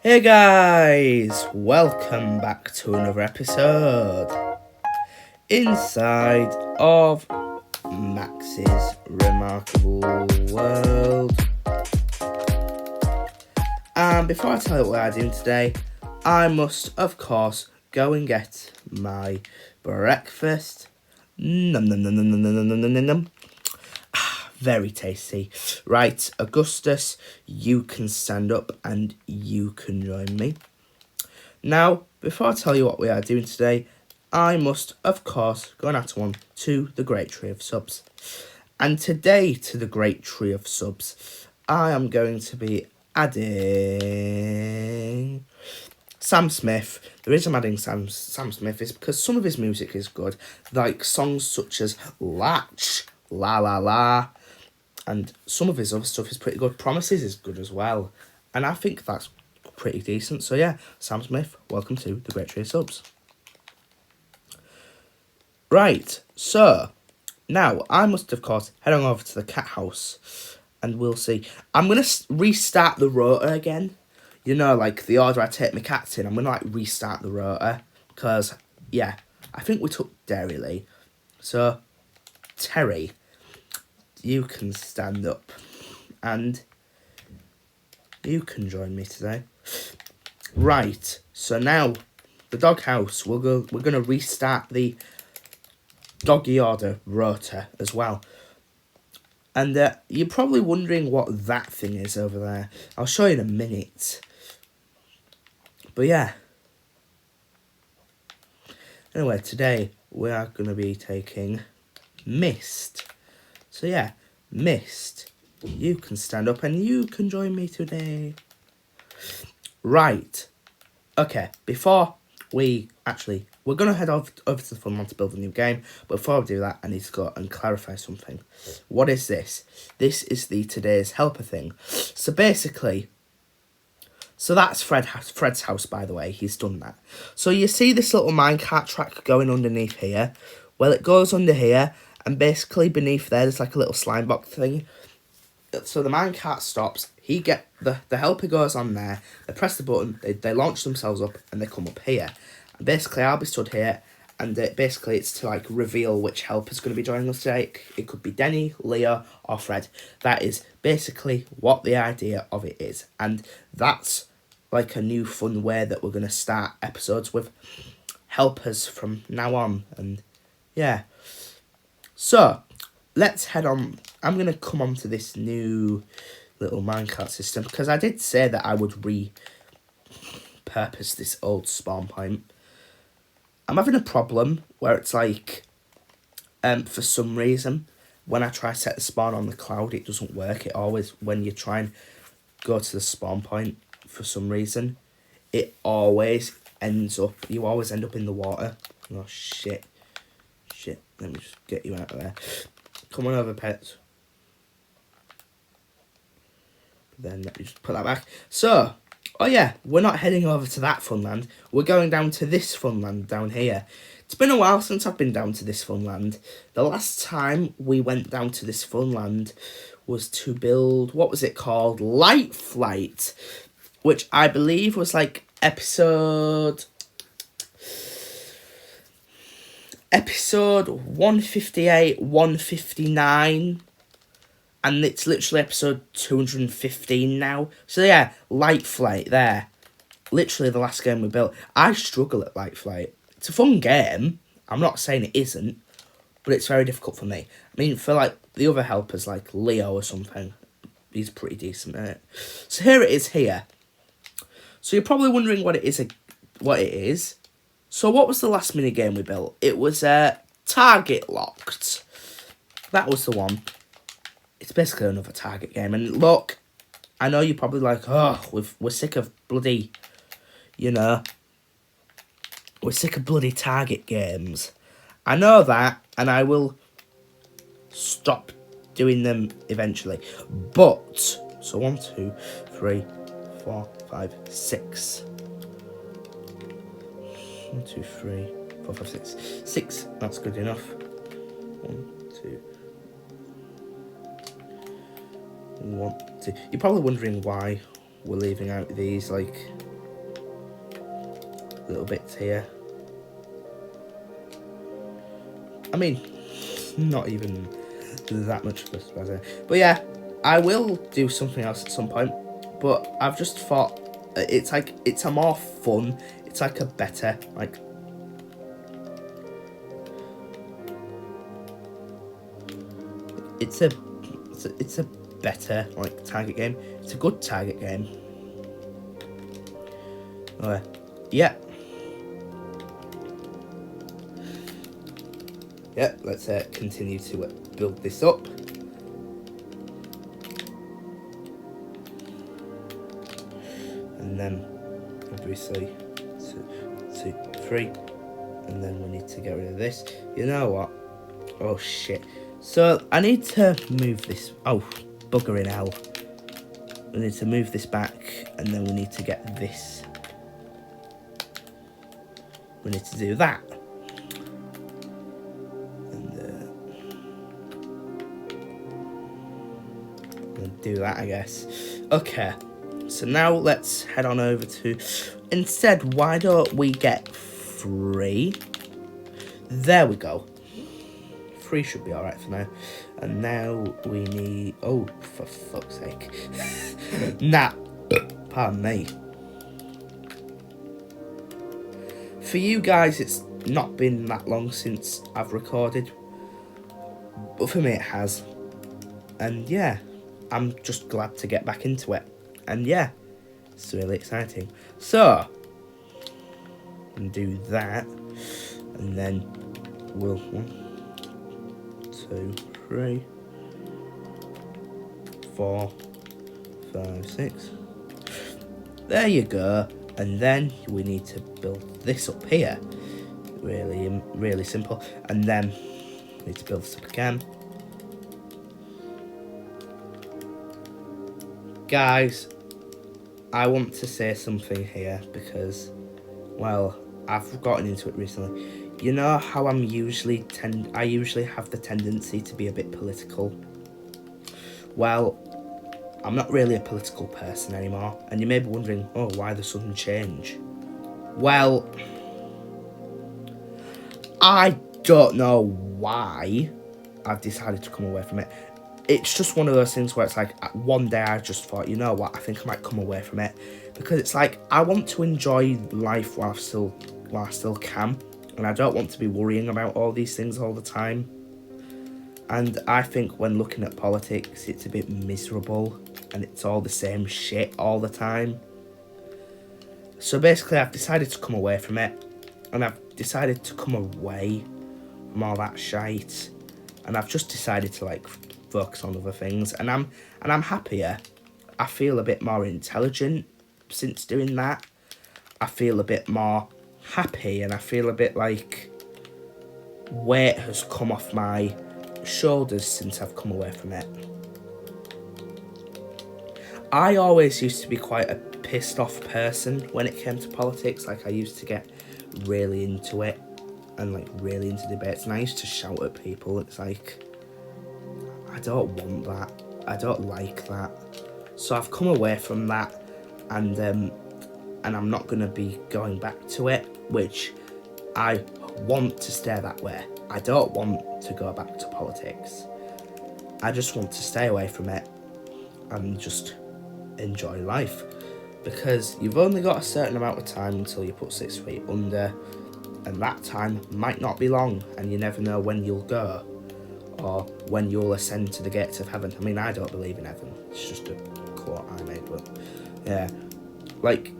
Hey guys, welcome back to another episode inside of Max's Remarkable World. And before I tell you what we're doing today, I must of course go and get my breakfast. Num num num num num num num num num. Very tasty. Right, Augustus, you can stand up and you can join me. Now, before I tell you what we are doing today, I must, of course, go and add one to the Great Tree of Subs. And today, to the Great Tree of Subs, I am going to be adding Sam Smith. The reason I'm adding Sam Smith is because some of his music is good, like songs such as Latch, La La La, and some of his other stuff is pretty good. Promises is good as well. And I think that's pretty decent. So yeah, Sam Smith, welcome to the Great Tree of Subs. Right, so now I must of course head on over to the cat house and we'll see. I'm going to restart the rotor again. You know, like the order I take my cats in, I'm going to like restart the rotor. Because, yeah, I think we took Dairy Lee. So, Terry, you can stand up and you can join me today. Right, so now the doghouse, we're going to restart the doggy order rotor as well. And you're probably wondering what that thing is over there. I'll show you in a minute. But yeah. Anyway, today we are going to be taking Mist. So yeah, Mist, you can stand up and you can join me today. Right. Okay, before we're going to head over to the fun one to build a new game. But before I do that, I need to go and clarify something. What is this? This is the today's helper thing. So basically, that's Fred's house, by the way. He's done that. So you see this little minecart track going underneath here? Well, it goes under here, and basically beneath there's like a little slime box thing. So the minecart stops, the helper goes on there, they press the button, they launch themselves up, and they come up here. And basically, I'll be stood here, and basically it's to like reveal which helper's going to be joining us today. It could be Denny, Leo, or Fred. That is basically what the idea of it is. And that's like a new fun way that we're going to start episodes with helpers from now on. And yeah. So, let's head on. I'm going to come on to this new little minecart system because I did say that I would repurpose this old spawn point. I'm having a problem where it's like, for some reason, when I try to set the spawn on the cloud, it doesn't work. It always, when you try and go to the spawn point, for some reason, it always ends up, you always end up in the water. Oh, shit. Let me just get you out of there. Come on over, pets. Then let me just put that back. So, oh yeah, we're not heading over to that funland. We're going down to this funland down here. It's been a while since I've been down to this funland. The last time we went down to this funland was to build, what was it called? Light Flight. Which I believe was like episode 158, 159. And it's literally episode 215 now. So yeah, Light Flight there. Literally the last game we built. I struggle at Light Flight. It's a fun game. I'm not saying it isn't. But it's very difficult for me. I mean, for like the other helpers like Leo or something, he's pretty decent at it. So here it is here. So you're probably wondering what it is. So what was the last minigame we built? It was Target Locked. That was the one. It's basically another target game. And look, I know you're probably like, oh, we're sick of bloody, we're sick of bloody target games. I know that, and I will stop doing them eventually. But, so 1, 2, 3, 4, 5, 6. 1, 2, 3, 4, 5, 6. 6, that's good enough. 1, 2. 1, 2. You're probably wondering why we're leaving out these, like, little bits here. I mean, not even that much of a surprise. But yeah, I will do something else at some point. But I've just thought it's like, it's a more fun, it's like a better, like, it's a better, like, target game. It's a good target game. Yeah. Yeah, let's continue to build this up. And then, obviously, 2, 3. And then we need to get rid of this. You know what? Oh, shit. So, I need to move this. Oh, buggering hell. We need to move this back. And then we need to get this. We need to do that. And do that, I guess. Okay. So now let's head on over to... Instead, why don't we get 3? There we go. 3 should be alright for now. And now we need... Oh, for fuck's sake. Nah. Pardon me. For you guys, it's not been that long since I've recorded. But for me, it has. And yeah, I'm just glad to get back into it. And yeah, it's really exciting. So, and do that. And then we'll... 1, 2, 3, 4, 5, 6. There you go. And then we need to build this up here. Really simple. And then we need to build this up again. Guys, I want to say something here because, well, I've gotten into it recently. You know how I usually have the tendency to be a bit political? Well, I'm not really a political person anymore, and you may be wondering, oh, why the sudden change? Well, I don't know why I've decided to come away from it. It's just one of those things where it's like, one day I just thought, you know what, I think I might come away from it. Because it's like, I want to enjoy life while I still can. And I don't want to be worrying about all these things all the time. And I think when looking at politics, it's a bit miserable. And it's all the same shit all the time. So basically, I've decided to come away from it. And I've decided to come away from all that shite. And I've just decided to, like, focus on other things, and I'm happier. I feel a bit more intelligent since doing that. I feel a bit more happy, and I feel a bit like weight has come off my shoulders since I've come away from it. I always used to be quite a pissed off person when it came to politics. Like, I used to get really into it and like really into debates, and I used to shout at people. It's like, I don't want that. I don't like that. So I've come away from that, and I'm not going to be going back to it, which I want to stay that way. I don't want to go back to politics. I just want to stay away from it and just enjoy life, because you've only got a certain amount of time until you put 6 feet under, and that time might not be long, and you never know when you'll go. Or when you'll ascend to the gates of heaven. I mean, I don't believe in heaven. It's just a quote I made, but yeah. Like,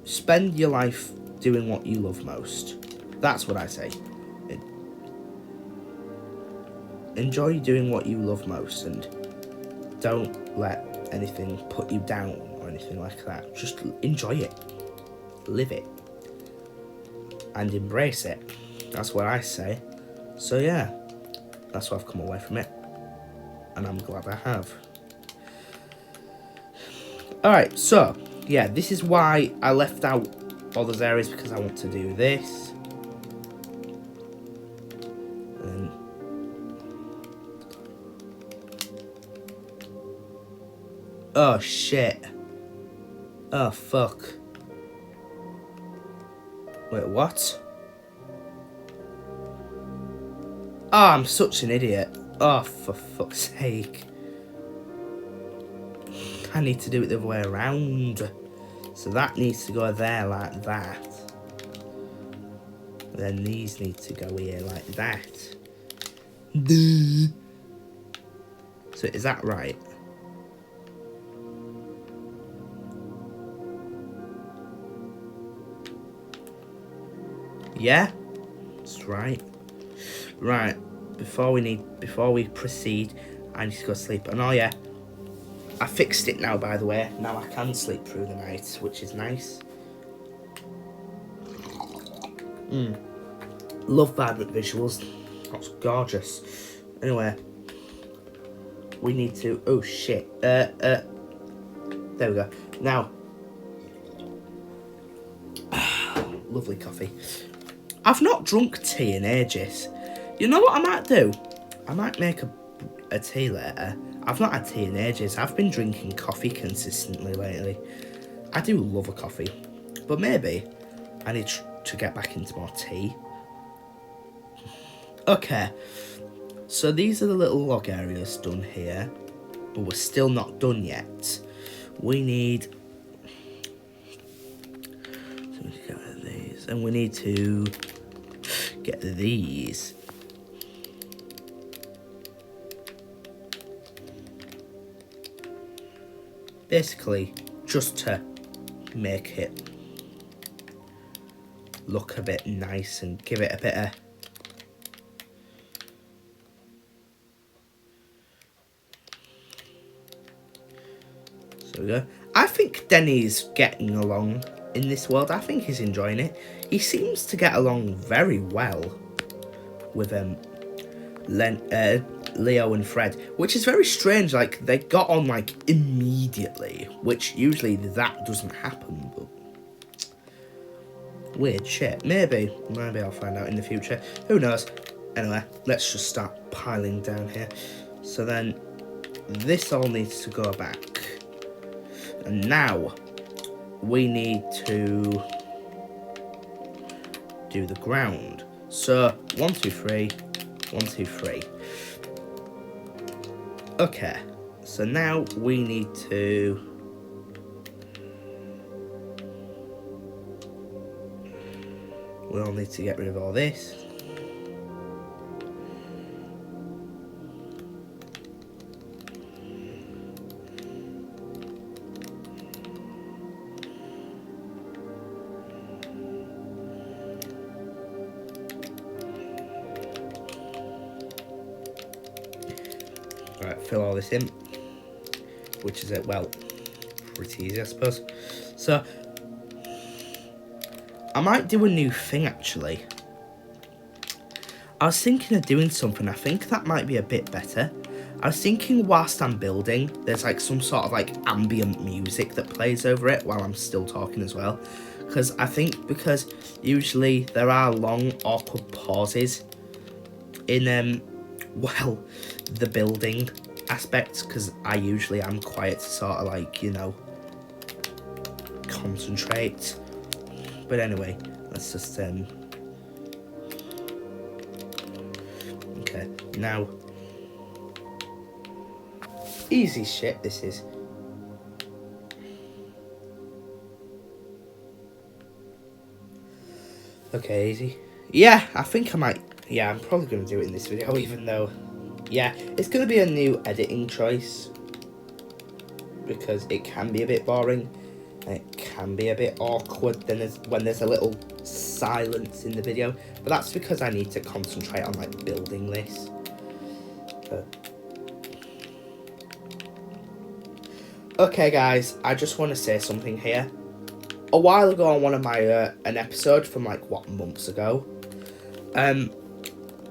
spend your life doing what you love most. That's what I say. Enjoy doing what you love most, and don't let anything put you down or anything like that. Just enjoy it. Live it. And embrace it. That's what I say. So yeah. That's why I've come away from it. And I'm glad I have. Alright, so, yeah, this is why I left out all those areas, because I want to do this. And oh, shit. Oh, fuck. Wait, what? Oh, I'm such an idiot. Oh, for fuck's sake. I need to do it the other way around. So that needs to go there like that. Then these need to go here like that. Duh. So is that right? Yeah, that's right. Right, before we proceed, I need to go sleep. And oh yeah, I fixed it now, by the way. Now I can sleep through the night, which is nice. Love vibrant visuals. That's gorgeous. Anyway, we need to. Oh shit. There we go. Now, lovely coffee. I've not drunk tea in ages. You know what I might do? I might make a tea later. I've not had tea in ages. I've been drinking coffee consistently lately. I do love a coffee, but maybe I need to get back into more tea. Okay, so these are the little log areas done here, but we're still not done yet. We need to get rid of these, and we need to get these. Basically, just to make it look a bit nice and give it a bit of... So we go. I think Denny's getting along in this world. I think he's enjoying it. He seems to get along very well with Leo and Fred, which is very strange. Like, they got on like immediately, which usually that doesn't happen, but weird shit. Maybe I'll find out in the future. Who knows? Anyway, let's just start piling down here. So then this all needs to go back. And now we need to do the ground. So 1, 2, 3, 1, 2, 3. Okay, so now we need to we'll need to get rid of all this. Right, fill all this in, which is it. Well, pretty easy, I suppose. So I might do a new thing, actually. I was thinking of doing something. I think that might be a bit better. I was thinking whilst I'm building, there's like some sort of like ambient music that plays over it while I'm still talking as well. Because usually there are long, awkward pauses in, well, the building aspects, because I usually am quiet to sort of like, you know, concentrate. But anyway, let's just okay, now easy shit this is. Okay, easy. Yeah, I think I might. Yeah, I'm probably going to do it in this video, even though, yeah, it's going to be a new editing choice, because it can be a bit boring, and it can be a bit awkward when there's a little silence in the video, but that's because I need to concentrate on, like, building this. Okay, guys, I just want to say something here. A while ago on one of my, an episode from, like, what, months ago,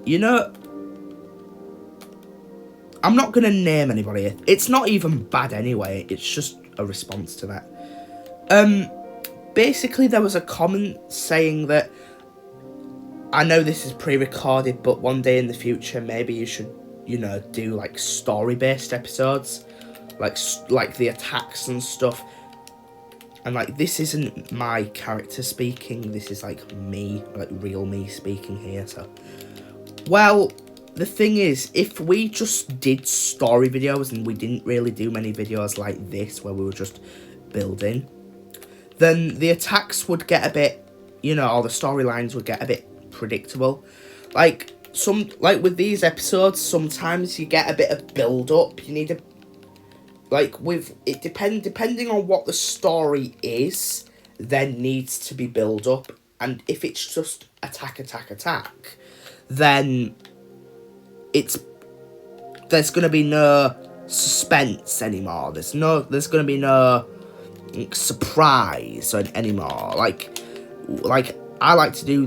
you know, I'm not going to name anybody. It's not even bad anyway. It's just a response to that. Basically, there was a comment saying that, I know this is pre-recorded, but one day in the future, maybe you should, you know, do, like, story-based episodes. Like the attacks and stuff. And like, this isn't my character speaking, this is like me, like real me speaking here. So, well, the thing is, if we just did story videos and we didn't really do many videos like this where we were just building, then the attacks would get a bit, you know, or the storylines would get a bit predictable. Like with these episodes, sometimes you get a bit of build up. You need a, like with it depending on what the story is, then needs to be build up. And if it's just attack, then there's gonna be no suspense anymore. There's gonna be no surprise anymore. Like I like to do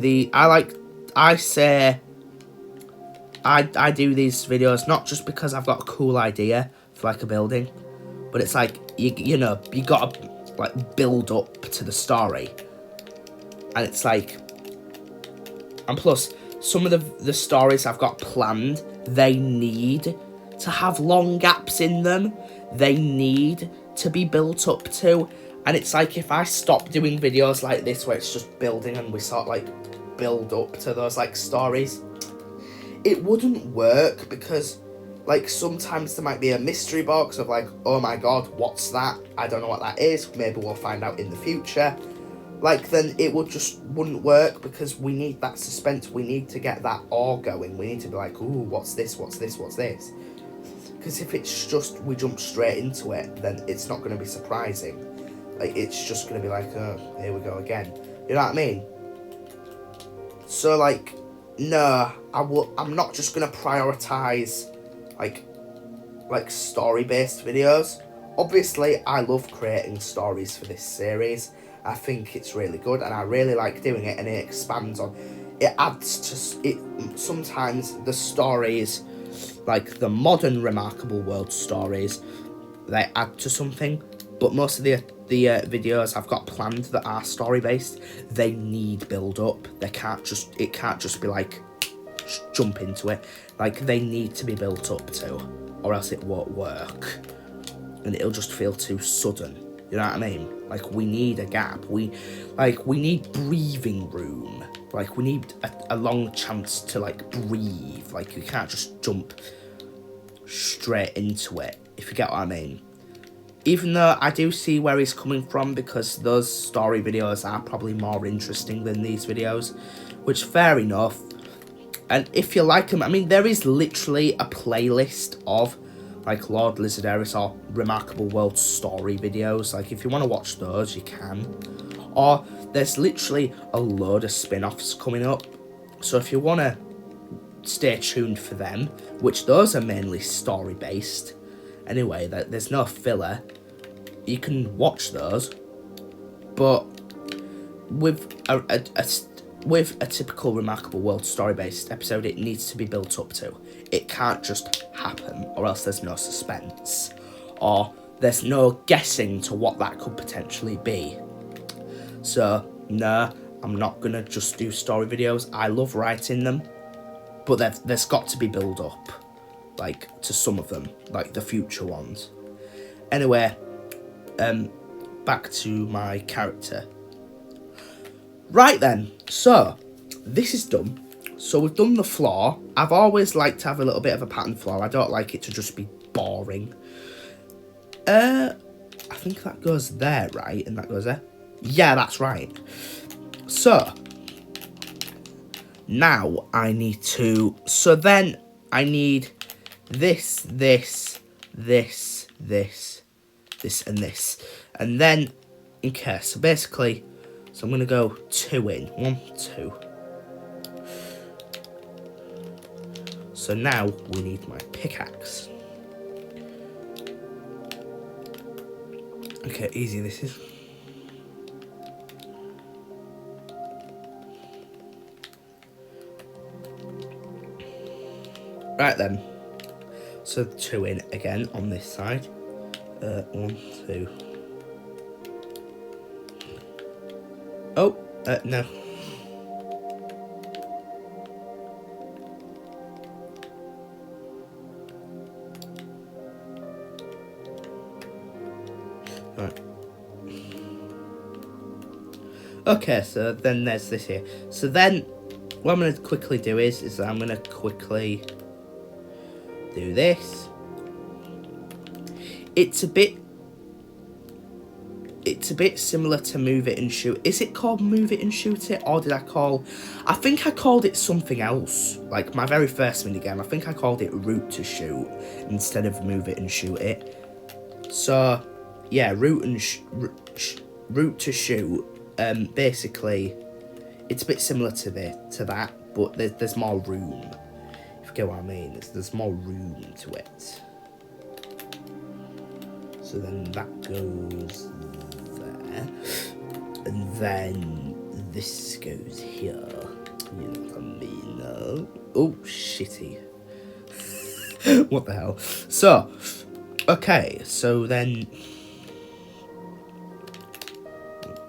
I do these videos not just because I've got a cool idea for like a building, but it's like you know, you gotta like build up to the story. And it's like, and plus some of the stories I've got planned, they need to have long gaps in them. They need to be built up to. And it's like, if I stop doing videos like this where it's just building and we sort of like build up to those like stories, it wouldn't work, because like sometimes there might be a mystery box of like, oh my god, what's that? I don't know what that is. Maybe we'll find out in the future. Like, then it wouldn't work, because we need that suspense. We need to get that awe going. We need to be like, ooh, what's this? Because if it's just we jump straight into it, then it's not going to be surprising. Like, it's just going to be like, oh, here we go again. You know what I mean? So like, no, I'm not just going to prioritise like story-based videos. Obviously, I love creating stories for this series. I think it's really good, and I really like doing it, and it expands on. It adds to it. Sometimes the stories, like the modern Remarkable World stories, they add to something. But most of the videos I've got planned that are story based, they need build up. It can't just be like jump into it. Like, they need to be built up to, or else it won't work, and it'll just feel too sudden. You know what I mean? Like, we need a gap. We need breathing room. Like, we need a long chance to like breathe. Like, you can't just jump straight into it, if you get what I mean. Even though I do see where he's coming from, because those story videos are probably more interesting than these videos, which fair enough. And if you like them, I mean, there is literally a playlist of like Lord Lizardaris or Remarkable World story videos. Like, if you want to watch those, you can. Or there's literally a load of spin-offs coming up. So if you want to stay tuned for them, which those are mainly story-based. Anyway, there's no filler. You can watch those. But with a typical Remarkable World story-based episode, it needs to be built up to. It can't just happen, or else there's no suspense, or there's no guessing to what that could potentially be. So, no, I'm not gonna just do story videos. I love writing them, but there's got to be build up, like, to some of them, like the future ones. Anyway, back to my character. Right then, so this is done. So we've done the floor. I've always liked to have a little bit of a pattern floor. I don't like it to just be boring. I think that goes there, right? And that goes there. Yeah, that's right. So now I need to. So then I need this, and this, and then okay. So basically, so I'm gonna go 2 in 1, 2. So now we need my pickaxe. Okay, easy this is. Right then. So 2 in again on this side. 1, 2. Oh, no. Right. Okay, so then there's this here. So then, what I'm going to quickly do is I'm going to quickly do this. It's a bit similar to Move It and Shoot. Is it called Move It and Shoot It? Or I think I called it something else. Like my very first minigame, I think I called it Route to Shoot instead of Move It and Shoot It. So, yeah, Route to Shoot. Basically, it's a bit similar to that, but there's more room. If you get what I mean, there's more room to it. So then that goes there, and then this goes here. You know what I mean? Oh, shitty. What the hell? So, okay, so then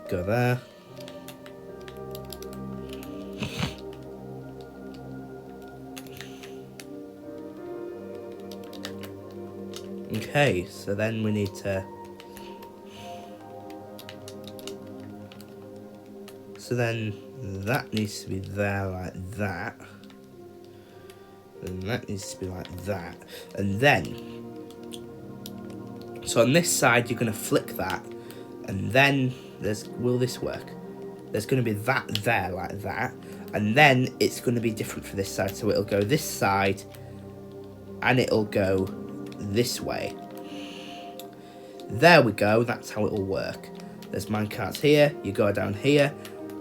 go there. Okay, so then we need to... So then that needs to be there like that. And that needs to be like that. And then... So on this side, you're going to flick that. And then will this work? There's going to be that there like that. And then it's going to be different for this side. So it'll go this side. And it'll go this way. There we go. That's how it'll work. There's minecarts here. You go down here,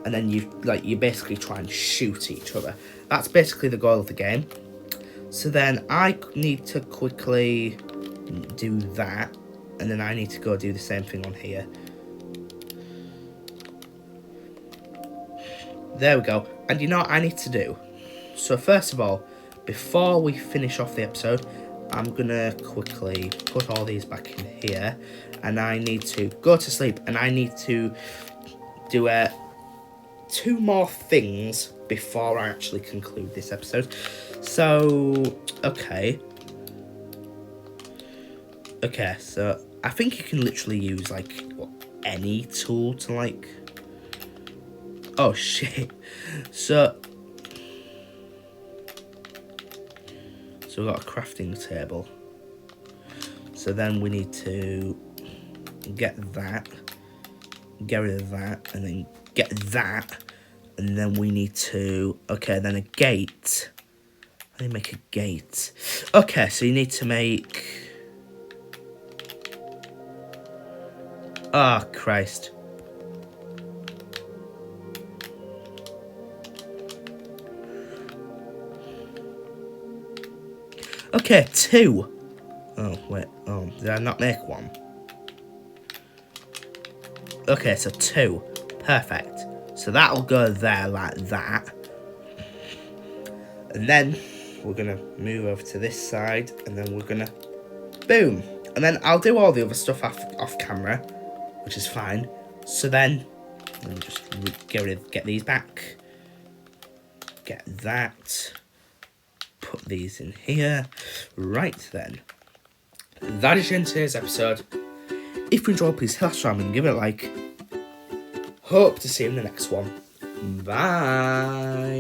and then you basically try and shoot each other. That's basically the goal of the game. So then I need to quickly do that, and then I need to go do the same thing on here. There we go. And you know what I need to do? So first of all, before we finish off the episode, I'm gonna quickly put all these back in here, and I need to go to sleep, and I need to do 2 more things before I actually conclude this episode. So, okay, so I think you can literally use any tool to oh shit. So we've got a crafting table. So then we need to get that, get rid of that, and then get that. And then we need to, then a gate. How do you make a gate? Okay, so you need to make... Oh, Christ. Okay, 2. Oh, wait. Oh, did I not make 1? Okay, so 2. Perfect. So that'll go there like that. And then we're going to move over to this side. And then we're going to... Boom. And then I'll do all the other stuff off camera, which is fine. So then, let me just get these back. Get that. Put these in here. Right then. That is the end of today's episode. If you enjoyed, please hit that subscribe and give it a like. Hope to see you in the next one. Bye.